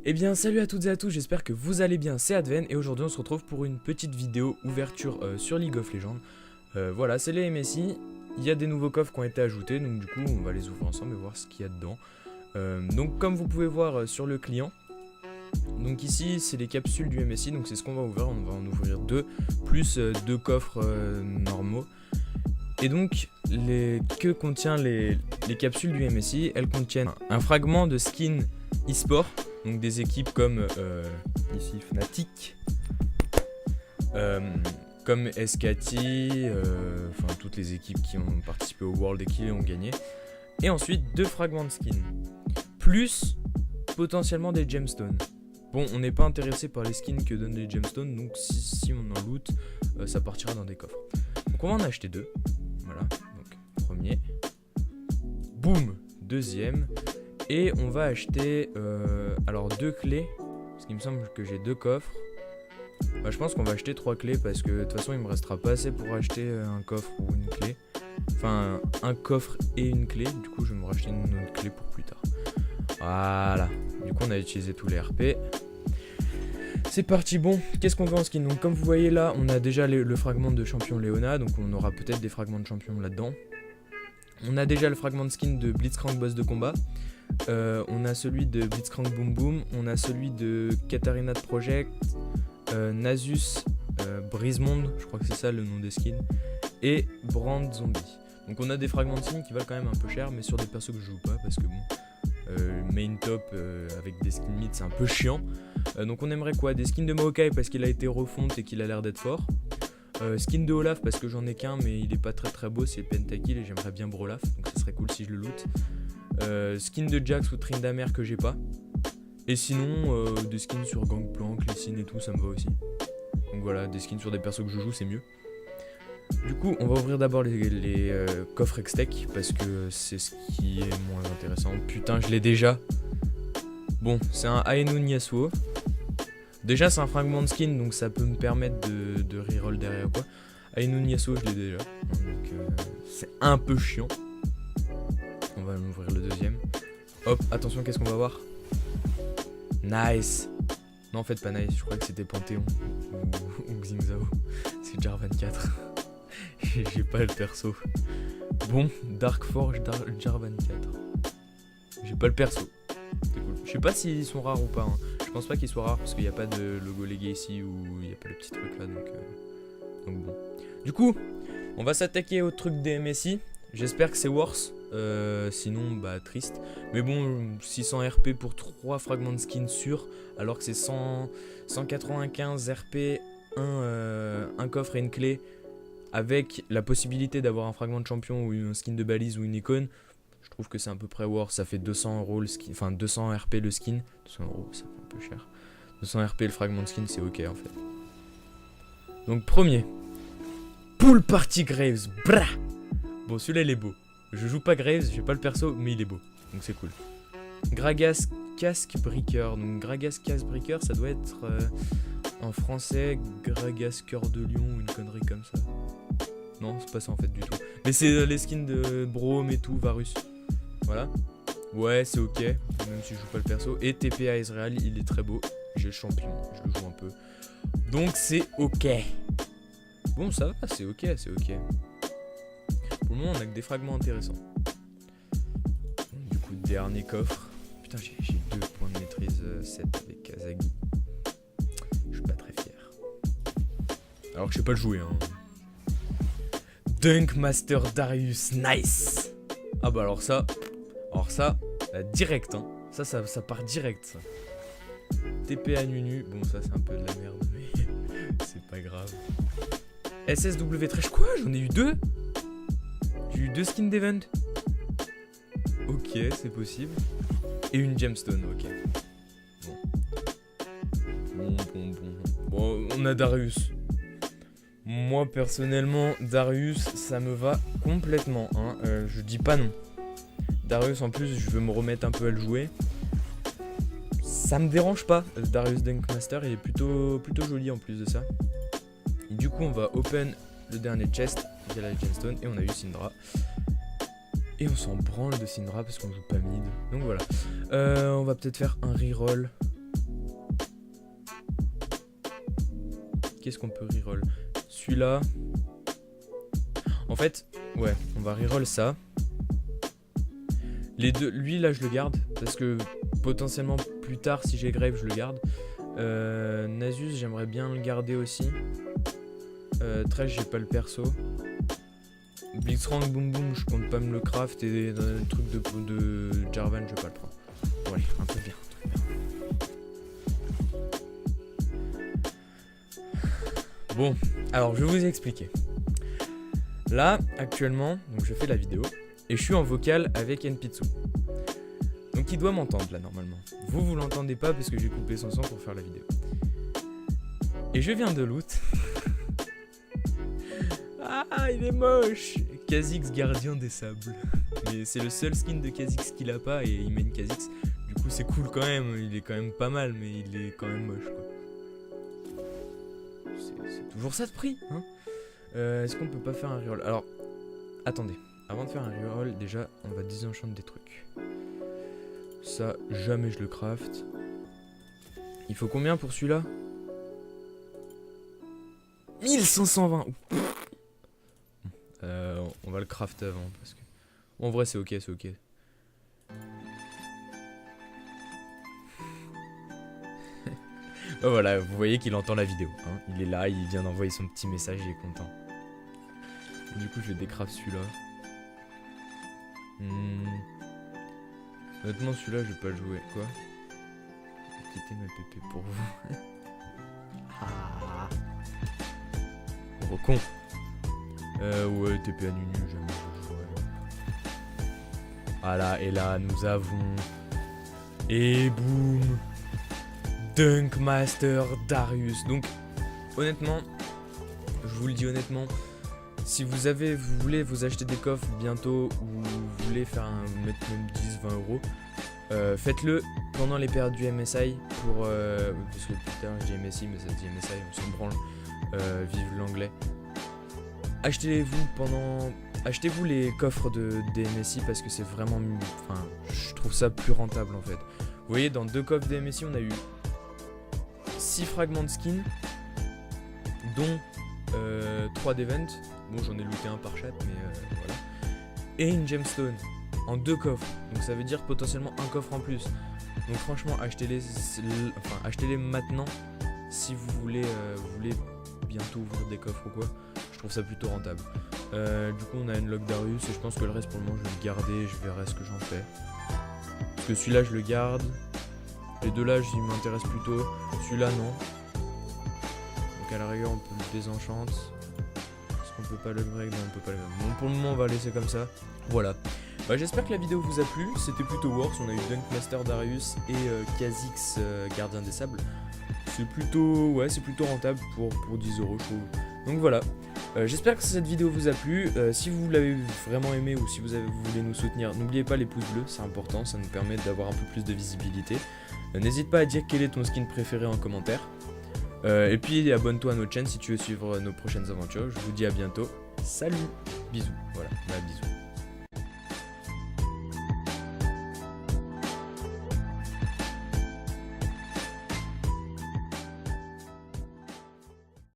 Eh bien salut à toutes et à tous, j'espère que vous allez bien, c'est Adven et aujourd'hui on se retrouve pour une petite vidéo ouverture sur League of Legends. Voilà, c'est les MSI, il y a des nouveaux coffres qui ont été ajoutés, donc du coup on va les ouvrir ensemble et voir ce qu'il y a dedans. Donc comme vous pouvez voir sur le client, donc ici c'est les capsules du MSI, donc c'est ce qu'on va ouvrir, on va en ouvrir deux, plus deux coffres normaux. Et donc, que contient les capsules du MSI? Elles contiennent un fragment de skin e-sport, donc des équipes comme ici Fnatic, comme SKT, enfin toutes les équipes qui ont participé au World et qui ont gagné. Et ensuite, deux fragments de skin, plus potentiellement des gemstones. Bon, on n'est pas intéressé par les skins que donnent les gemstones, donc si on en loot, ça partira dans des coffres. Donc on va en acheter deux. Voilà, donc premier, boum, deuxième, et on va acheter alors deux clés, parce qu'il me semble que j'ai deux coffres. Je pense qu'on va acheter trois clés parce que de toute façon il me restera pas assez pour acheter un coffre ou une clé. Enfin un coffre et une clé, du coup je vais me racheter une autre clé pour plus tard. Voilà, du coup on a utilisé tous les RP. C'est parti, bon, qu'est-ce qu'on veut en skin? Donc comme vous voyez là, on a déjà le fragment de champion Leona, donc on aura peut-être des fragments de champion là-dedans. On a déjà le fragment de skin de Blitzcrank boss de combat. On a celui de Blitzcrank Boom Boom. On a celui de Katarina de Project. Nasus Brisemonde, je crois que c'est ça le nom des skins. Et Brand Zombie. Donc on a des fragments de skins qui valent quand même un peu cher, mais sur des persos que je joue pas parce que bon, main top avec des skins mid c'est un peu chiant. Donc on aimerait quoi? Des skins de Maokai parce qu'il a été refonte et qu'il a l'air d'être fort. Skin de Olaf parce que j'en ai qu'un mais il est pas très boss, c'est le Pentakill et j'aimerais bien Brolaf, donc ça serait cool si je le loot. Skin de Jax ou Tryndamere que j'ai pas. Et sinon des skins sur Gangplank, Lee et tout ça me va aussi. Donc voilà, des skins sur des persos que je joue c'est mieux. Du coup on va ouvrir d'abord les coffres Hextech parce que c'est ce qui est moins intéressant. Putain je l'ai déjà. Bon c'est un Aenun Yasuo. Déjà c'est un fragment de skin donc ça peut me permettre de reroll derrière quoi. Aenun Yasuo je l'ai déjà. Donc c'est un peu chiant. On va ouvrir le deuxième. Hop, attention qu'est-ce qu'on va voir. Nice. Non en fait pas nice, je crois que c'était Panthéon ou Xingzao. C'est Jar 24. J'ai pas le perso. Bon, Dark Forge Jar 24. J'ai pas le perso. C'est cool. Je sais pas s'ils sont rares ou pas. Hein. Je pense pas qu'ils soient rares parce qu'il n'y a pas de logo Legacy ou il n'y a pas le petit truc là donc bon. Du coup, on va s'attaquer au truc des MSI. J'espère que c'est worse. Sinon, bah triste. Mais bon, 600 RP pour 3 fragments de skin sûrs. Alors que c'est 195 RP, un coffre et une clé. Avec la possibilité d'avoir un fragment de champion ou un skin de balise ou une icône. Je trouve que c'est à peu près worth. Ça fait 200 € le skin. Enfin 200 RP le skin. 200 € ça fait un peu cher. 200 RP le fragment de skin c'est ok en fait. Donc premier. Pool Party Graves. Brah. Bon celui-là il est beau. Je joue pas Graves, j'ai pas le perso mais il est beau. Donc c'est cool. Gragas Casque Breaker. Donc Gragas Casque Breaker ça doit être en français Gragas Cœur de Lion ou une connerie comme ça. Non c'est pas ça en fait du tout. Mais c'est les skins de Braum et tout, Varus. Voilà. Ouais c'est ok, même si je joue pas le perso. Et TP à Israël, il est très beau. J'ai le champion, je le joue un peu. Donc c'est ok. Bon ça va, c'est ok, c'est ok. Pour le moment on a que des fragments intéressants. Donc, du coup dernier coffre. Putain j'ai 2 points de maîtrise 7 avec Kazagi. Je suis pas très fier. Alors que je sais pas le jouer hein. Dunk Master Darius, nice. Ah bah alors ça direct hein. Ça part direct ça. TP à Nunu, bon ça c'est un peu de la merde mais c'est pas grave. SSW Trash, quoi? J'en ai eu 2. J'ai eu 2 skins d'event. Ok c'est possible. Et une gemstone, ok. Bon on a Darius. Moi personnellement Darius ça me va complètement hein. Je dis pas non. Darius en plus je veux me remettre un peu à le jouer. Ça me dérange pas. Darius Dunkmaster il est plutôt joli en plus de ça. Et du coup on va open le dernier chest via la gemstone et on a eu Syndra. Et on s'en branle de Syndra parce qu'on joue pas mid. Donc voilà. On va peut-être faire un reroll Qu'est-ce qu'on peut reroll? Celui-là. En fait, ouais, on va reroll ça. Les deux, lui là je le garde parce que potentiellement plus tard si j'ai grave je le garde. Nasus j'aimerais bien le garder aussi. Thresh j'ai pas le perso. Blitzcrank Boom Boom je compte pas me le craft et dans le truc de Jarvan je vais pas le prendre. Bon allez, un truc bien. Bon, alors je vais vous expliquer. Là actuellement, donc je fais la vidéo. Et je suis en vocal avec Npitsu. Donc il doit m'entendre là normalement. Vous l'entendez pas parce que j'ai coupé son son pour faire la vidéo. Et je viens de loot. Ah il est moche. Kha'Zix gardien des sables. Mais c'est le seul skin de Kha'Zix qu'il a pas et il main Kha'Zix. Du coup c'est cool quand même. Il est quand même pas mal mais il est quand même moche quoi. C'est toujours ça de prix hein. Est-ce qu'on peut pas faire un reroll? Alors attendez. Avant de faire un reroll, déjà, on va désenchanter des trucs. Ça, jamais je le craft. Il faut combien pour celui-là? 1520. On va le craft avant parce que... En vrai, c'est ok, c'est ok. Voilà, vous voyez qu'il entend la vidéo. Hein. Il est là, il vient d'envoyer son petit message, il est content. Du coup, je vais décraft celui-là. Honnêtement celui-là je vais pas le jouer. Quoi? Quittez ma pépé pour vous. Ah. Gros con. Ouais TP à Nunu jamais je jouerai. Voilà et là nous avons. Et boum Dunk Master Darius. Donc honnêtement, je vous le dis honnêtement. Si vous voulez vous acheter des coffres bientôt ou vous voulez faire mettre même 10-20 euros, faites-le pendant les périodes du MSI pour parce que putain je dis MSI mais ça se dit MSI, on s'en branle, vive l'anglais. Achetez-vous les coffres des MSI parce que c'est vraiment, enfin je trouve ça plus rentable en fait. Vous voyez dans 2 coffres des MSI on a eu 6 fragments de skin, dont 3 d'event. Bon j'en ai looté un par chat mais voilà. Et une gemstone en 2 coffres. Donc ça veut dire potentiellement un coffre en plus. Donc franchement achetez-les maintenant si vous voulez bientôt ouvrir des coffres ou quoi. Je trouve ça plutôt rentable. Du coup on a une log Darius et je pense que le reste pour le moment je vais le garder. Je verrai ce que j'en fais. Parce que celui-là je le garde. Les deux là ils m'intéressent plutôt. Celui-là non. Donc à la rigueur on peut le désenchanter. On peut pas le break, non on peut pas le break. Bon pour le moment on va laisser comme ça. Voilà. Bah, j'espère que la vidéo vous a plu. C'était plutôt worse. On a eu Dunk Master Darius et Kha'Zix gardien des sables. C'est plutôt rentable pour 10 euros je trouve. Donc voilà. J'espère que cette vidéo vous a plu. Si vous l'avez vraiment aimé ou si vous voulez nous soutenir, n'oubliez pas les pouces bleus, c'est important, ça nous permet d'avoir un peu plus de visibilité. N'hésite pas à dire quel est ton skin préféré en commentaire. Et puis abonne-toi à notre chaîne si tu veux suivre nos prochaines aventures. Je vous dis à bientôt. Salut. Bisous. Voilà. Bisous.